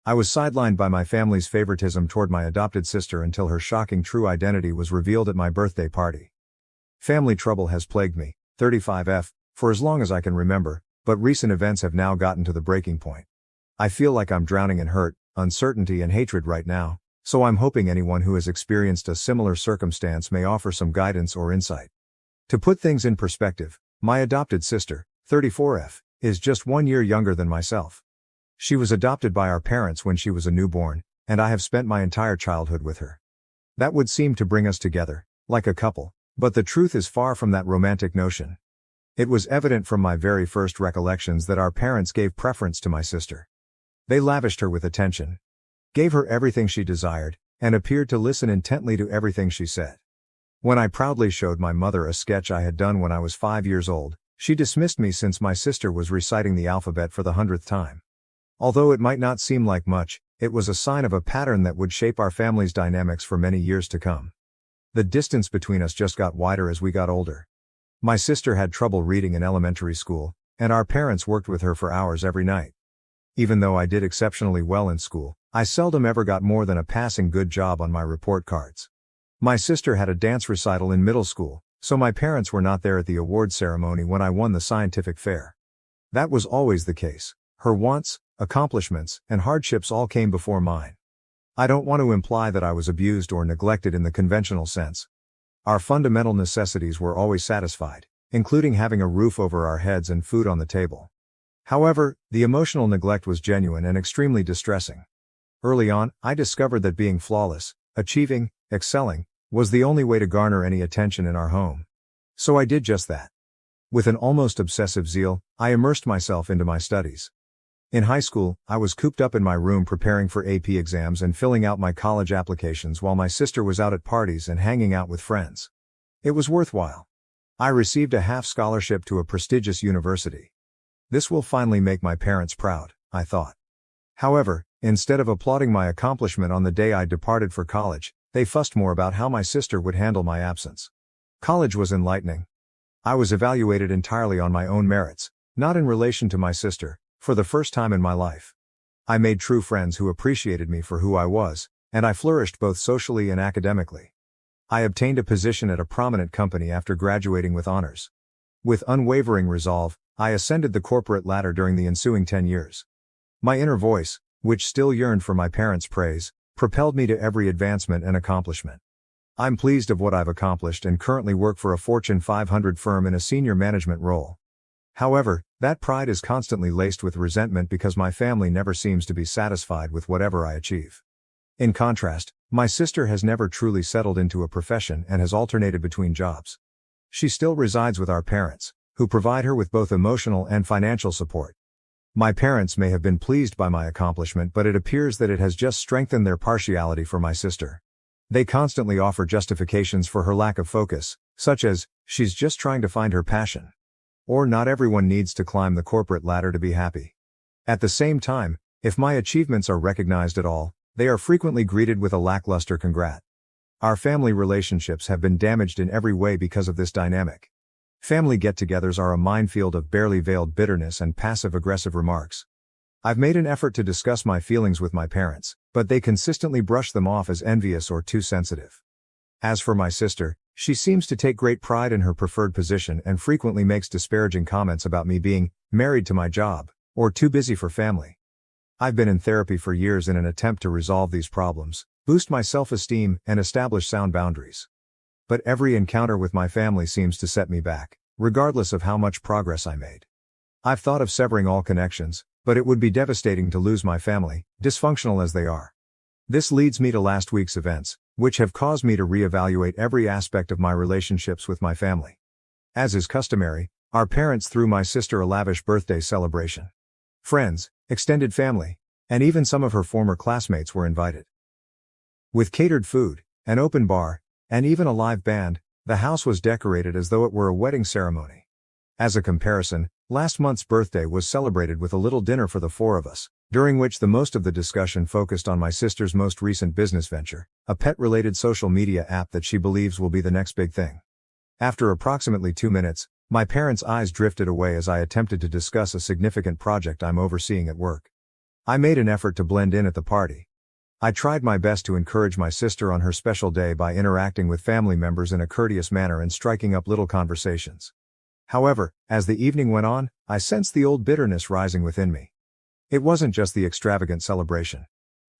I was sidelined by my family's favoritism toward my adopted sister until her shocking true identity was revealed at my birthday party. Family trouble has plagued me, 35F, for as long as I can remember, but recent events have now gotten to the breaking point. I feel like I'm drowning in hurt, uncertainty and hatred right now, so I'm hoping anyone who has experienced a similar circumstance may offer some guidance or insight. To put things in perspective, my adopted sister, 34F, is just 1 year younger than myself. She was adopted by our parents when she was a newborn, and I have spent my entire childhood with her. That would seem to bring us together, like a couple, but the truth is far from that romantic notion. It was evident from my very first recollections that our parents gave preference to my sister. They lavished her with attention, gave her everything she desired, and appeared to listen intently to everything she said. When I proudly showed my mother a sketch I had done when I was 5 years old, she dismissed me since my sister was reciting the alphabet for the 100th time. Although it might not seem like much, it was a sign of a pattern that would shape our family's dynamics for many years to come. The distance between us just got wider as we got older. My sister had trouble reading in elementary school, and our parents worked with her for hours every night. Even though I did exceptionally well in school, I seldom ever got more than a passing good job on my report cards. My sister had a dance recital in middle school, so my parents were not there at the award ceremony when I won the scientific fair. That was always the case. Her wants, accomplishments, and hardships all came before mine. I don't want to imply that I was abused or neglected in the conventional sense. Our fundamental necessities were always satisfied, including having a roof over our heads and food on the table. However, the emotional neglect was genuine and extremely distressing. Early on, I discovered that being flawless, achieving, excelling, was the only way to garner any attention in our home. So I did just that. With an almost obsessive zeal, I immersed myself into my studies. In high school, I was cooped up in my room preparing for AP exams and filling out my college applications while my sister was out at parties and hanging out with friends. It was worthwhile. I received a half scholarship to a prestigious university. This will finally make my parents proud, I thought. However, instead of applauding my accomplishment on the day I departed for college, they fussed more about how my sister would handle my absence. College was enlightening. I was evaluated entirely on my own merits, not in relation to my sister, for the first time in my life. I made true friends who appreciated me for who I was, and I flourished both socially and academically. I obtained a position at a prominent company after graduating with honors. With unwavering resolve, I ascended the corporate ladder during the ensuing 10 years. My inner voice, which still yearned for my parents' praise, propelled me to every advancement and accomplishment. I'm pleased of what I've accomplished and currently work for a Fortune 500 firm in a senior management role. However, that pride is constantly laced with resentment because my family never seems to be satisfied with whatever I achieve. In contrast, my sister has never truly settled into a profession and has alternated between jobs. She still resides with our parents, who provide her with both emotional and financial support. My parents may have been pleased by my accomplishment, but it appears that it has just strengthened their partiality for my sister. They constantly offer justifications for her lack of focus, such as, she's just trying to find her passion. Or not everyone needs to climb the corporate ladder to be happy. At the same time, if my achievements are recognized at all, they are frequently greeted with a lackluster congrat. Our family relationships have been damaged in every way because of this dynamic. Family get-togethers are a minefield of barely veiled bitterness and passive-aggressive remarks. I've made an effort to discuss my feelings with my parents, but they consistently brush them off as envious or too sensitive. As for my sister, she seems to take great pride in her preferred position and frequently makes disparaging comments about me being married to my job, or too busy for family. I've been in therapy for years in an attempt to resolve these problems, boost my self-esteem, and establish sound boundaries. But every encounter with my family seems to set me back, regardless of how much progress I made. I've thought of severing all connections, but it would be devastating to lose my family, dysfunctional as they are. This leads me to last week's events, which have caused me to reevaluate every aspect of my relationships with my family. As is customary, our parents threw my sister a lavish birthday celebration. Friends, extended family, and even some of her former classmates were invited. With catered food, an open bar, and even a live band, the house was decorated as though it were a wedding ceremony. As a comparison, last month's birthday was celebrated with a little dinner for the four of us, during which the most of the discussion focused on my sister's most recent business venture, a pet-related social media app that she believes will be the next big thing. After approximately 2 minutes, my parents' eyes drifted away as I attempted to discuss a significant project I'm overseeing at work. I made an effort to blend in at the party. I tried my best to encourage my sister on her special day by interacting with family members in a courteous manner and striking up little conversations. However, as the evening went on, I sensed the old bitterness rising within me. It wasn't just the extravagant celebration.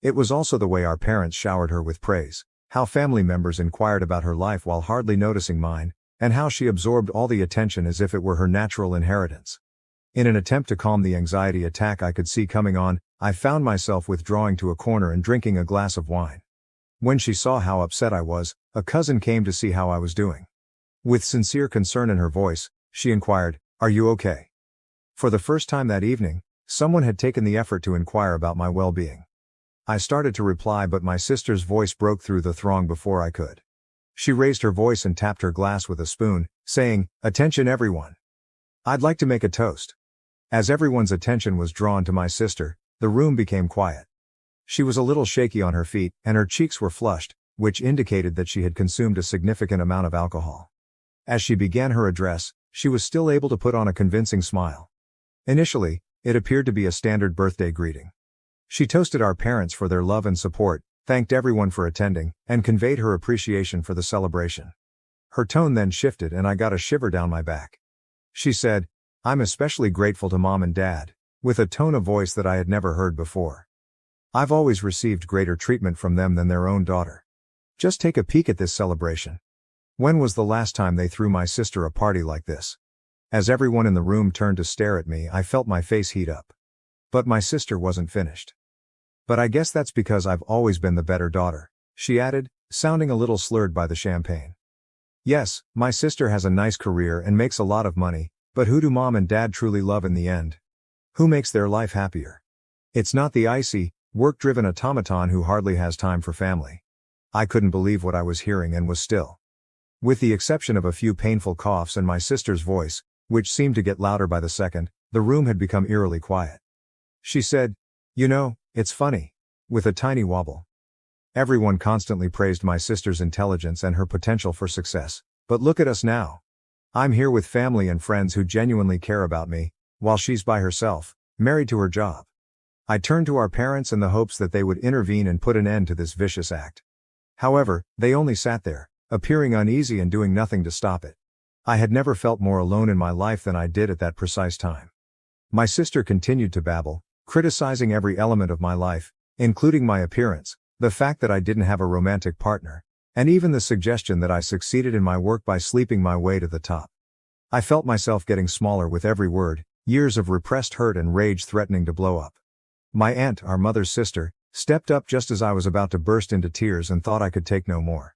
It was also the way our parents showered her with praise, how family members inquired about her life while hardly noticing mine, and how she absorbed all the attention as if it were her natural inheritance. In an attempt to calm the anxiety attack I could see coming on, I found myself withdrawing to a corner and drinking a glass of wine. When she saw how upset I was, a cousin came to see how I was doing. With sincere concern in her voice, she inquired, "Are you okay?" For the first time that evening, someone had taken the effort to inquire about my well-being. I started to reply, but my sister's voice broke through the throng before I could. She raised her voice and tapped her glass with a spoon, saying, "Attention everyone. I'd like to make a toast." As everyone's attention was drawn to my sister, the room became quiet. She was a little shaky on her feet, and her cheeks were flushed, which indicated that she had consumed a significant amount of alcohol. As she began her address, she was still able to put on a convincing smile. Initially, it appeared to be a standard birthday greeting. She toasted our parents for their love and support, thanked everyone for attending, and conveyed her appreciation for the celebration. Her tone then shifted and I got a shiver down my back. She said, "I'm especially grateful to Mom and Dad," with a tone of voice that I had never heard before. "I've always received greater treatment from them than their own daughter. Just take a peek at this celebration. When was the last time they threw my sister a party like this?" As everyone in the room turned to stare at me, I felt my face heat up. But my sister wasn't finished. "But I guess that's because I've always been the better daughter," she added, sounding a little slurred by the champagne. "Yes, my sister has a nice career and makes a lot of money, but who do Mom and Dad truly love in the end? Who makes their life happier? It's not the icy, work-driven automaton who hardly has time for family." I couldn't believe what I was hearing and was still. With the exception of a few painful coughs and my sister's voice, which seemed to get louder by the second, the room had become eerily quiet. She said, "You know, it's funny," with a tiny wobble. Everyone constantly praised my sister's intelligence and her potential for success, but look at us now. I'm here with family and friends who genuinely care about me, while she's by herself, married to her job. I turned to our parents in the hopes that they would intervene and put an end to this vicious act. However, they only sat there, appearing uneasy and doing nothing to stop it. I had never felt more alone in my life than I did at that precise time. My sister continued to babble, criticizing every element of my life, including my appearance, the fact that I didn't have a romantic partner, and even the suggestion that I succeeded in my work by sleeping my way to the top. I felt myself getting smaller with every word, years of repressed hurt and rage threatening to blow up. My aunt, our mother's sister, stepped up just as I was about to burst into tears and thought I could take no more.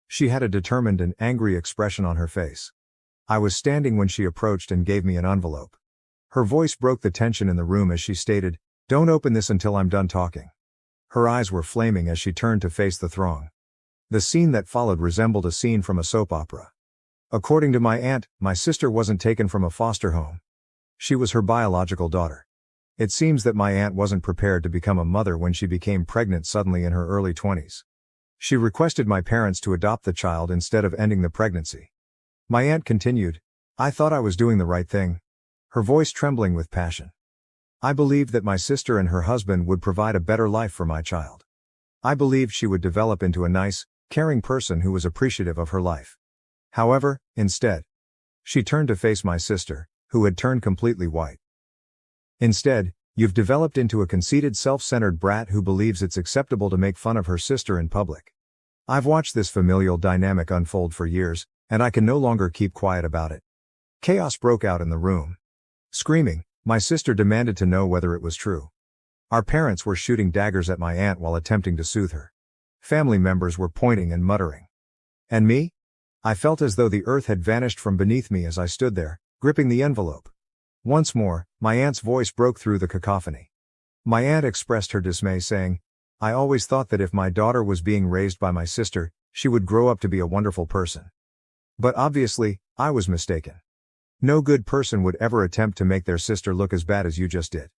She had a determined and angry expression on her face. I was standing when she approached and gave me an envelope. Her voice broke the tension in the room as she stated, "Don't open this until I'm done talking." Her eyes were flaming as she turned to face the throng. The scene that followed resembled a scene from a soap opera. According to my aunt, my sister wasn't taken from a foster home. She was her biological daughter. It seems that my aunt wasn't prepared to become a mother when she became pregnant suddenly in her early 20s. She requested my parents to adopt the child instead of ending the pregnancy. My aunt continued, "I thought I was doing the right thing," her voice trembling with passion. "I believed that my sister and her husband would provide a better life for my child. I believed she would develop into a nice, caring person who was appreciative of her life. However, instead." She turned to face my sister, who had turned completely white. "Instead, you've developed into a conceited, self-centered brat who believes it's acceptable to make fun of her sister in public. I've watched this familial dynamic unfold for years, and I can no longer keep quiet about it." Chaos broke out in the room. Screaming, my sister demanded to know whether it was true. Our parents were shooting daggers at my aunt while attempting to soothe her. Family members were pointing and muttering. And me? I felt as though the earth had vanished from beneath me as I stood there, gripping the envelope. Once more, my aunt's voice broke through the cacophony. My aunt expressed her dismay, saying, "I always thought that if my daughter was being raised by my sister, she would grow up to be a wonderful person. But obviously, I was mistaken. No good person would ever attempt to make their sister look as bad as you just did."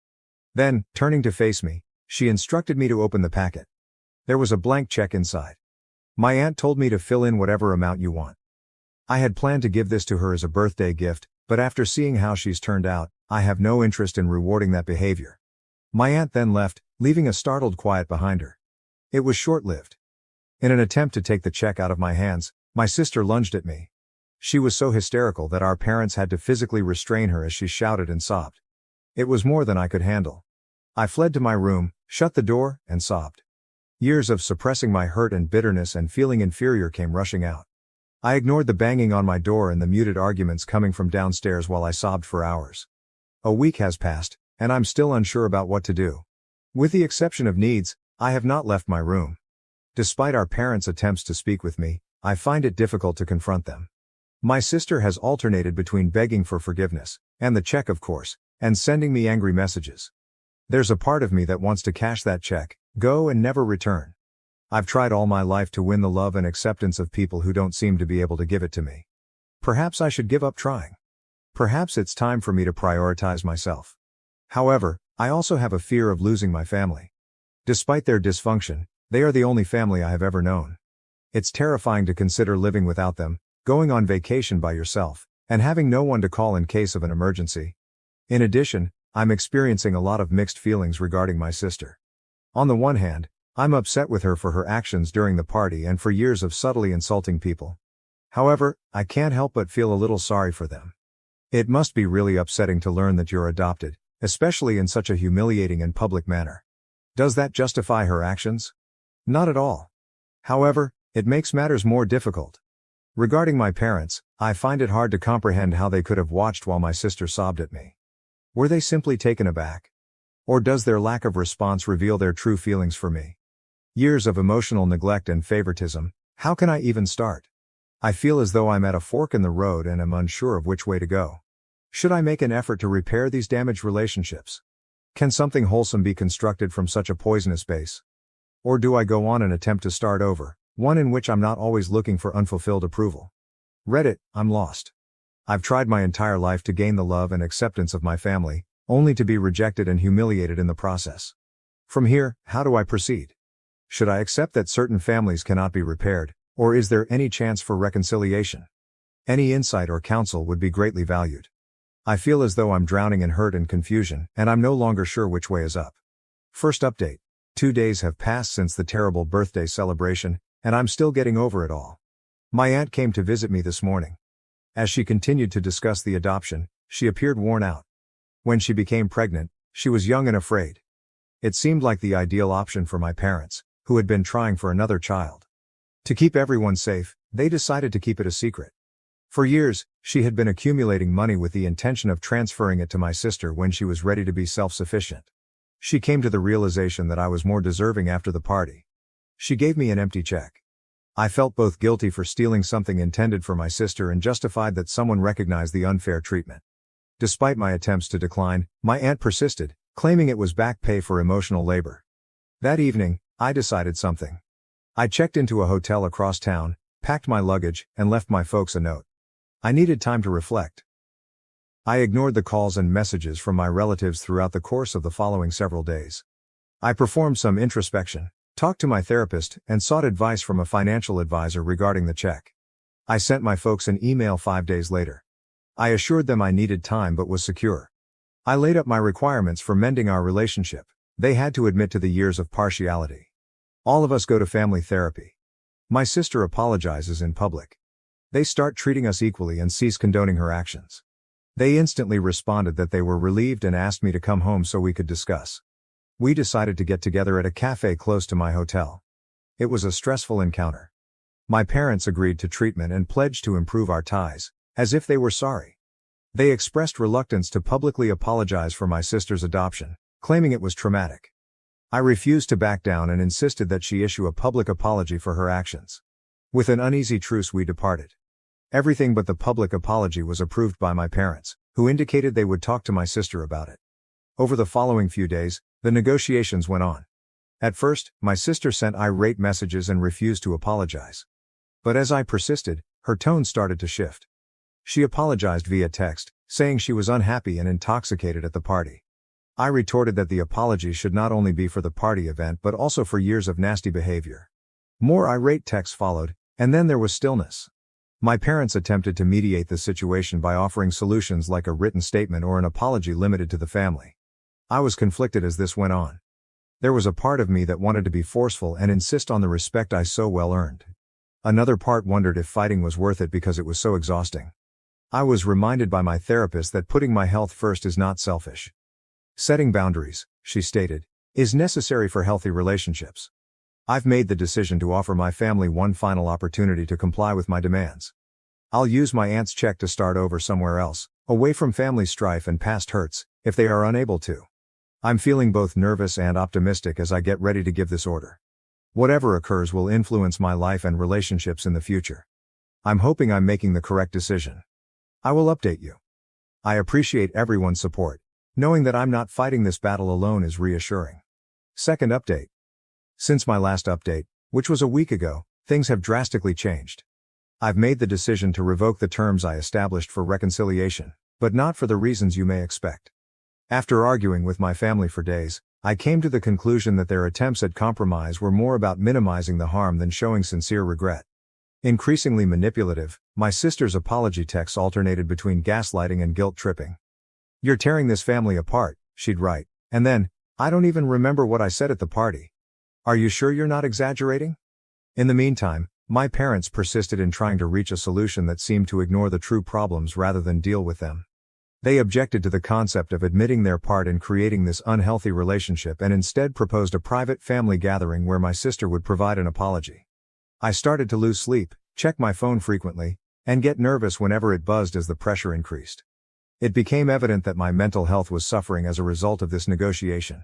Then, turning to face me, she instructed me to open the packet. There was a blank check inside. My aunt told me to fill in whatever amount you want. I had planned to give this to her as a birthday gift, but after seeing how she's turned out, I have no interest in rewarding that behavior. My aunt then left, leaving a startled quiet behind her. It was short-lived. In an attempt to take the check out of my hands, my sister lunged at me. She was so hysterical that our parents had to physically restrain her as she shouted and sobbed. It was more than I could handle. I fled to my room, shut the door, and sobbed. Years of suppressing my hurt and bitterness and feeling inferior came rushing out. I ignored the banging on my door and the muted arguments coming from downstairs while I sobbed for hours. A week has passed, and I'm still unsure about what to do. With the exception of needs, I have not left my room. Despite our parents' attempts to speak with me, I find it difficult to confront them. My sister has alternated between begging for forgiveness, and the check of course, and sending me angry messages. There's a part of me that wants to cash that check, go and never return. I've tried all my life to win the love and acceptance of people who don't seem to be able to give it to me. Perhaps I should give up trying. Perhaps it's time for me to prioritize myself. However, I also have a fear of losing my family. Despite their dysfunction, they are the only family I have ever known. It's terrifying to consider living without them, going on vacation by yourself, and having no one to call in case of an emergency. In addition, I'm experiencing a lot of mixed feelings regarding my sister. On the one hand, I'm upset with her for her actions during the party and for years of subtly insulting people. However, I can't help but feel a little sorry for them. It must be really upsetting to learn that you're adopted, especially in such a humiliating and public manner. Does that justify her actions? Not at all. However, it makes matters more difficult. Regarding my parents, I find it hard to comprehend how they could have watched while my sister sobbed at me. Were they simply taken aback? Or does their lack of response reveal their true feelings for me? Years of emotional neglect and favoritism, how can I even start? I feel as though I'm at a fork in the road and am unsure of which way to go. Should I make an effort to repair these damaged relationships? Can something wholesome be constructed from such a poisonous base? Or do I go on and attempt to start over, one in which I'm not always looking for unfulfilled approval? Reddit, I'm lost. I've tried my entire life to gain the love and acceptance of my family, only to be rejected and humiliated in the process. From here, how do I proceed? Should I accept that certain families cannot be repaired, or is there any chance for reconciliation? Any insight or counsel would be greatly valued. I feel as though I'm drowning in hurt and confusion, and I'm no longer sure which way is up. First update. 2 days have passed since the terrible birthday celebration, and I'm still getting over it all. My aunt came to visit me this morning. As she continued to discuss the adoption, she appeared worn out. When she became pregnant, she was young and afraid. It seemed like the ideal option for my parents, who had been trying for another child. To keep everyone safe, they decided to keep it a secret. For years, she had been accumulating money with the intention of transferring it to my sister when she was ready to be self-sufficient. She came to the realization that I was more deserving after the party. She gave me an empty check. I felt both guilty for stealing something intended for my sister and justified that someone recognized the unfair treatment. Despite my attempts to decline, my aunt persisted, claiming it was back pay for emotional labor. That evening, I decided something. I checked into a hotel across town, packed my luggage, and left my folks a note. I needed time to reflect. I ignored the calls and messages from my relatives throughout the course of the following several days. I performed some introspection, talked to my therapist, and sought advice from a financial advisor regarding the check. I sent my folks an email 5 days later. I assured them I needed time but was secure. I laid up my requirements for mending our relationship. They had to admit to the years of partiality. All of us go to family therapy. My sister apologizes in public. They start treating us equally and cease condoning her actions. They instantly responded that they were relieved and asked me to come home so we could discuss. We decided to get together at a cafe close to my hotel. It was a stressful encounter. My parents agreed to treatment and pledged to improve our ties, as if they were sorry. They expressed reluctance to publicly apologize for my sister's adoption, claiming it was traumatic. I refused to back down and insisted that she issue a public apology for her actions. With an uneasy truce we departed. Everything but the public apology was approved by my parents, who indicated they would talk to my sister about it. Over the following few days, the negotiations went on. At first, my sister sent irate messages and refused to apologize. But as I persisted, her tone started to shift. She apologized via text, saying she was unhappy and intoxicated at the party. I retorted that the apology should not only be for the party event but also for years of nasty behavior. More irate texts followed, and then there was stillness. My parents attempted to mediate the situation by offering solutions like a written statement or an apology limited to the family. I was conflicted as this went on. There was a part of me that wanted to be forceful and insist on the respect I so well earned. Another part wondered if fighting was worth it because it was so exhausting. I was reminded by my therapist that putting my health first is not selfish. Setting boundaries, she stated, is necessary for healthy relationships. I've made the decision to offer my family one final opportunity to comply with my demands. I'll use my aunt's check to start over somewhere else, away from family strife and past hurts, if they are unable to. I'm feeling both nervous and optimistic as I get ready to give this order. Whatever occurs will influence my life and relationships in the future. I'm hoping I'm making the correct decision. I will update you. I appreciate everyone's support. Knowing that I'm not fighting this battle alone is reassuring. Second update. Since my last update, which was a week ago, things have drastically changed. I've made the decision to revoke the terms I established for reconciliation, but not for the reasons you may expect. After arguing with my family for days, I came to the conclusion that their attempts at compromise were more about minimizing the harm than showing sincere regret. Increasingly manipulative, my sister's apology texts alternated between gaslighting and guilt-tripping. "You're tearing this family apart," she'd write, and then, "I don't even remember what I said at the party. Are you sure you're not exaggerating?" In the meantime, my parents persisted in trying to reach a solution that seemed to ignore the true problems rather than deal with them. They objected to the concept of admitting their part in creating this unhealthy relationship and instead proposed a private family gathering where my sister would provide an apology. I started to lose sleep, check my phone frequently, and get nervous whenever it buzzed as the pressure increased. It became evident that my mental health was suffering as a result of this negotiation.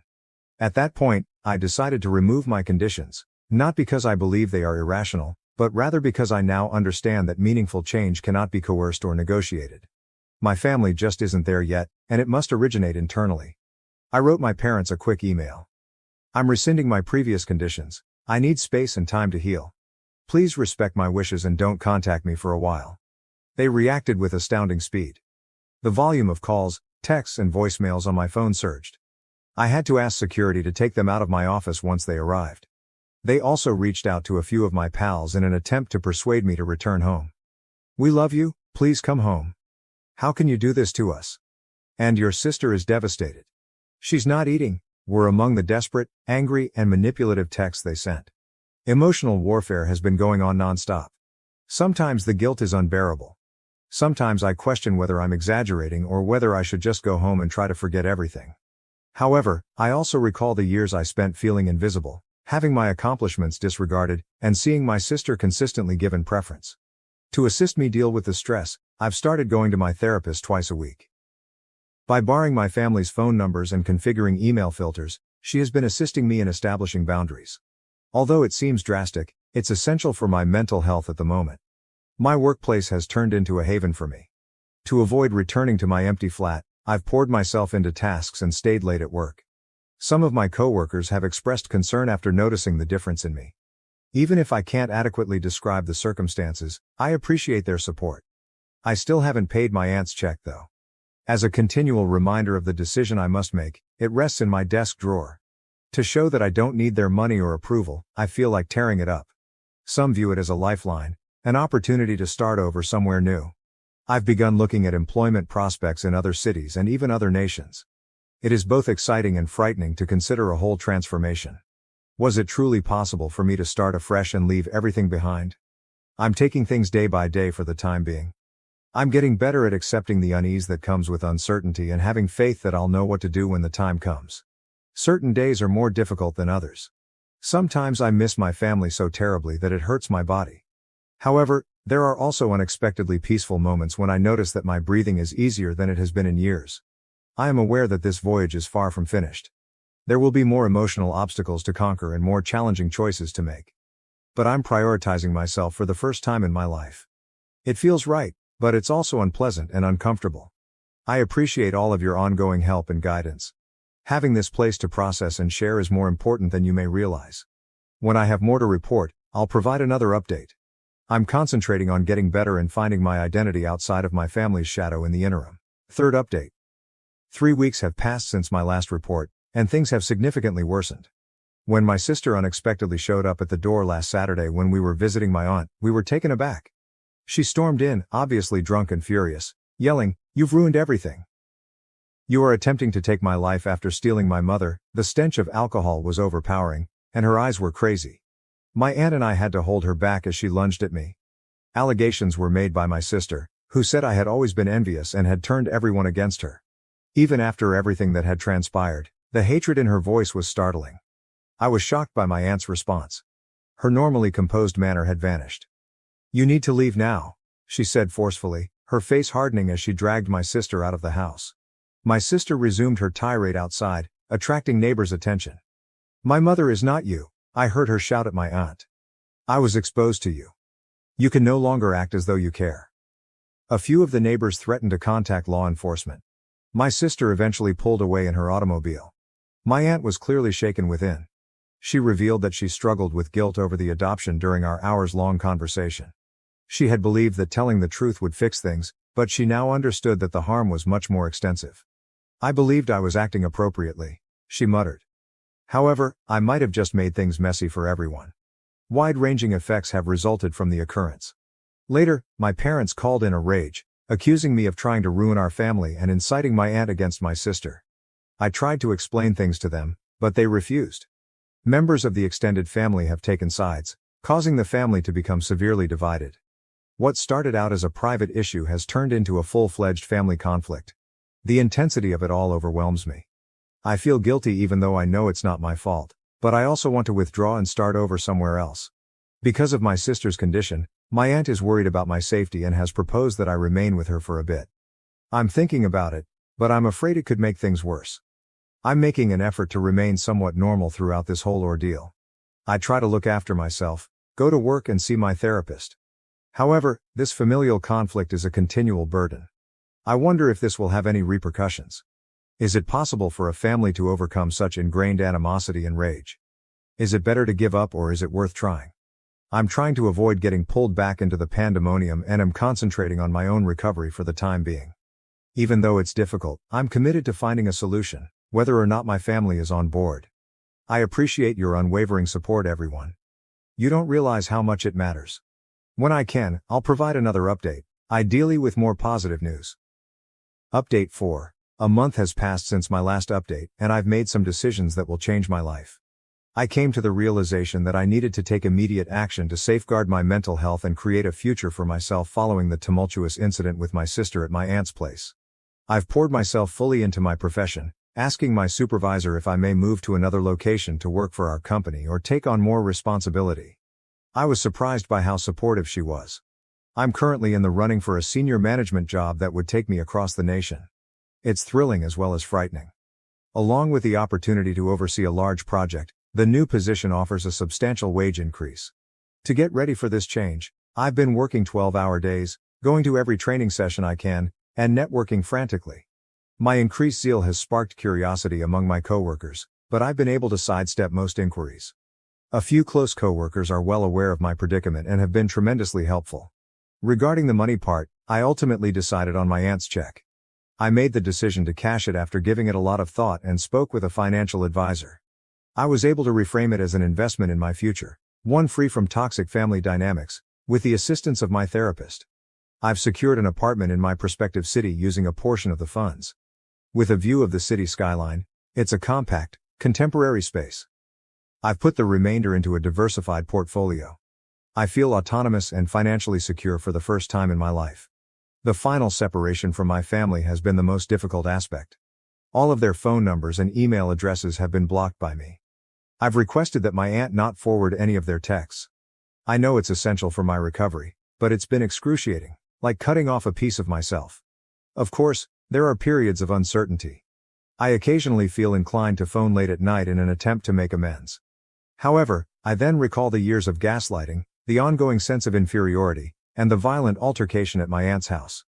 At that point, I decided to remove my conditions, not because I believe they are irrational, but rather because I now understand that meaningful change cannot be coerced or negotiated. My family just isn't there yet, and it must originate internally. I wrote my parents a quick email. "I'm rescinding my previous conditions. I need space and time to heal. Please respect my wishes and don't contact me for a while." They reacted with astounding speed. The volume of calls, texts, and voicemails on my phone surged. I had to ask security to take them out of my office once they arrived. They also reached out to a few of my pals in an attempt to persuade me to return home. "We love you, please come home. How can you do this to us? And your sister is devastated. She's not eating," were among the desperate, angry, and manipulative texts they sent. Emotional warfare has been going on nonstop. Sometimes the guilt is unbearable. Sometimes I question whether I'm exaggerating or whether I should just go home and try to forget everything. However, I also recall the years I spent feeling invisible, having my accomplishments disregarded, and seeing my sister consistently given preference. To assist me deal with the stress, I've started going to my therapist twice a week. By barring my family's phone numbers and configuring email filters, she has been assisting me in establishing boundaries. Although it seems drastic, it's essential for my mental health at the moment. My workplace has turned into a haven for me. To avoid returning to my empty flat, I've poured myself into tasks and stayed late at work. Some of my coworkers have expressed concern after noticing the difference in me. Even if I can't adequately describe the circumstances, I appreciate their support. I still haven't paid my aunt's check though. As a continual reminder of the decision I must make, it rests in my desk drawer. To show that I don't need their money or approval, I feel like tearing it up. Some view it as a lifeline, an opportunity to start over somewhere new. I've begun looking at employment prospects in other cities and even other nations. It is both exciting and frightening to consider a whole transformation. Was it truly possible for me to start afresh and leave everything behind? I'm taking things day by day for the time being. I'm getting better at accepting the unease that comes with uncertainty and having faith that I'll know what to do when the time comes. Certain days are more difficult than others. Sometimes I miss my family so terribly that it hurts my body. However, there are also unexpectedly peaceful moments when I notice that my breathing is easier than it has been in years. I am aware that this voyage is far from finished. There will be more emotional obstacles to conquer and more challenging choices to make. But I'm prioritizing myself for the first time in my life. It feels right, but it's also unpleasant and uncomfortable. I appreciate all of your ongoing help and guidance. Having this place to process and share is more important than you may realize. When I have more to report, I'll provide another update. I'm concentrating on getting better and finding my identity outside of my family's shadow in the interim. Third update. 3 weeks have passed since my last report, and things have significantly worsened. When my sister unexpectedly showed up at the door last Saturday when we were visiting my aunt, we were taken aback. She stormed in, obviously drunk and furious, yelling, "You've ruined everything." You are attempting to take my life after stealing my mother." The stench of alcohol was overpowering, and her eyes were crazy. My aunt and I had to hold her back as she lunged at me. Allegations were made by my sister, who said I had always been envious and had turned everyone against her. Even after everything that had transpired, the hatred in her voice was startling. I was shocked by my aunt's response. Her normally composed manner had vanished. "You need to leave now," she said forcefully, her face hardening as she dragged my sister out of the house. My sister resumed her tirade outside, attracting neighbors' attention. "My mother is not you," I heard her shout at my aunt. "I was exposed to you. You can no longer act as though you care." A few of the neighbors threatened to contact law enforcement. My sister eventually pulled away in her automobile. My aunt was clearly shaken within. She revealed that she struggled with guilt over the adoption during our hours-long conversation. She had believed that telling the truth would fix things, but she now understood that the harm was much more extensive. "I believed I was acting appropriately," she muttered. "However, I might have just made things messy for everyone. Wide-ranging effects have resulted from the occurrence." Later, my parents called in a rage, accusing me of trying to ruin our family and inciting my aunt against my sister. I tried to explain things to them, but they refused. Members of the extended family have taken sides, causing the family to become severely divided. What started out as a private issue has turned into a full-fledged family conflict. The intensity of it all overwhelms me. I feel guilty even though I know it's not my fault, but I also want to withdraw and start over somewhere else. Because of my sister's condition, my aunt is worried about my safety and has proposed that I remain with her for a bit. I'm thinking about it, but I'm afraid it could make things worse. I'm making an effort to remain somewhat normal throughout this whole ordeal. I try to look after myself, go to work and see my therapist. However, this familial conflict is a continual burden. I wonder if this will have any repercussions. Is it possible for a family to overcome such ingrained animosity and rage? Is it better to give up or is it worth trying? I'm trying to avoid getting pulled back into the pandemonium and am concentrating on my own recovery for the time being. Even though it's difficult, I'm committed to finding a solution, whether or not my family is on board. I appreciate your unwavering support, everyone. You don't realize how much it matters. When I can, I'll provide another update, ideally with more positive news. Update 4. A month has passed since my last update, and I've made some decisions that will change my life. I came to the realization that I needed to take immediate action to safeguard my mental health and create a future for myself following the tumultuous incident with my sister at my aunt's place. I've poured myself fully into my profession, asking my supervisor if I may move to another location to work for our company or take on more responsibility. I was surprised by how supportive she was. I'm currently in the running for a senior management job that would take me across the nation. It's thrilling as well as frightening. Along with the opportunity to oversee a large project, the new position offers a substantial wage increase. To get ready for this change, I've been working 12-hour days, going to every training session I can, and networking frantically. My increased zeal has sparked curiosity among my coworkers, but I've been able to sidestep most inquiries. A few close coworkers are well aware of my predicament and have been tremendously helpful. Regarding the money part, I ultimately decided on my aunt's check. I made the decision to cash it after giving it a lot of thought and spoke with a financial advisor. I was able to reframe it as an investment in my future, one free from toxic family dynamics, with the assistance of my therapist. I've secured an apartment in my prospective city using a portion of the funds. With a view of the city skyline, it's a compact, contemporary space. I've put the remainder into a diversified portfolio. I feel autonomous and financially secure for the first time in my life. The final separation from my family has been the most difficult aspect. All of their phone numbers and email addresses have been blocked by me. I've requested that my aunt not forward any of their texts. I know it's essential for my recovery, but it's been excruciating, like cutting off a piece of myself. Of course, there are periods of uncertainty. I occasionally feel inclined to phone late at night in an attempt to make amends. However, I then recall the years of gaslighting, the ongoing sense of inferiority, and the violent altercation at my aunt's house.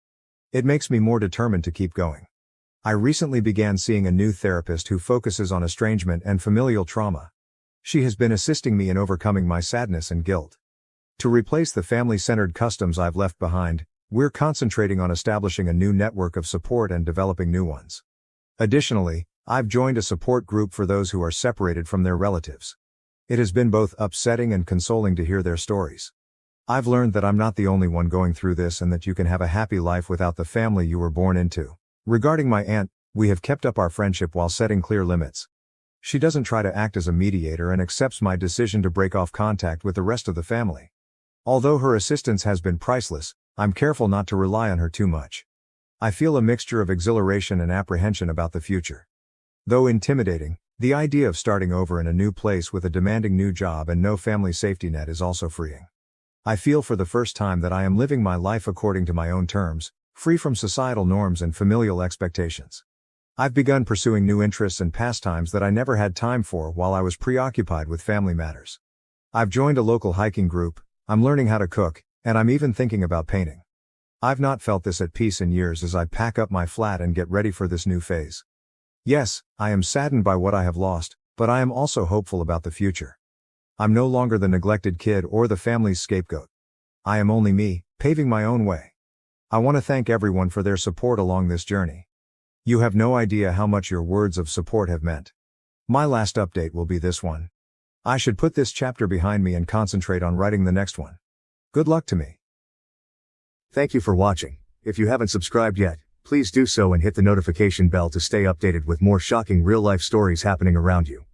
It makes me more determined to keep going. I recently began seeing a new therapist who focuses on estrangement and familial trauma. She has been assisting me in overcoming my sadness and guilt. To replace the family-centered customs I've left behind, we're concentrating on establishing a new network of support and developing new ones. Additionally, I've joined a support group for those who are separated from their relatives. It has been both upsetting and consoling to hear their stories. I've learned that I'm not the only one going through this and that you can have a happy life without the family you were born into. Regarding my aunt, We have kept up our friendship while setting clear limits. She doesn't try to act as a mediator and accepts my decision to break off contact with the rest of the family. Although her assistance has been priceless, I'm careful not to rely on her too much. I feel a mixture of exhilaration and apprehension about the future. Though intimidating, the idea of starting over in a new place with a demanding new job and no family safety net is also freeing. I feel for the first time that I am living my life according to my own terms, free from societal norms and familial expectations. I've begun pursuing new interests and pastimes that I never had time for while I was preoccupied with family matters. I've joined a local hiking group, I'm learning how to cook, and I'm even thinking about painting. I've not felt this at peace in years as I pack up my flat and get ready for this new phase. Yes, I am saddened by what I have lost, but I am also hopeful about the future. I'm no longer the neglected kid or the family's scapegoat. I am only me, paving my own way. I want to thank everyone for their support along this journey. You have no idea how much your words of support have meant. My last update will be this one. I should put this chapter behind me and concentrate on writing the next one. Good luck to me. Thank you for watching. If you haven't subscribed yet, please do so and hit the notification bell to stay updated with more shocking real-life stories happening around you.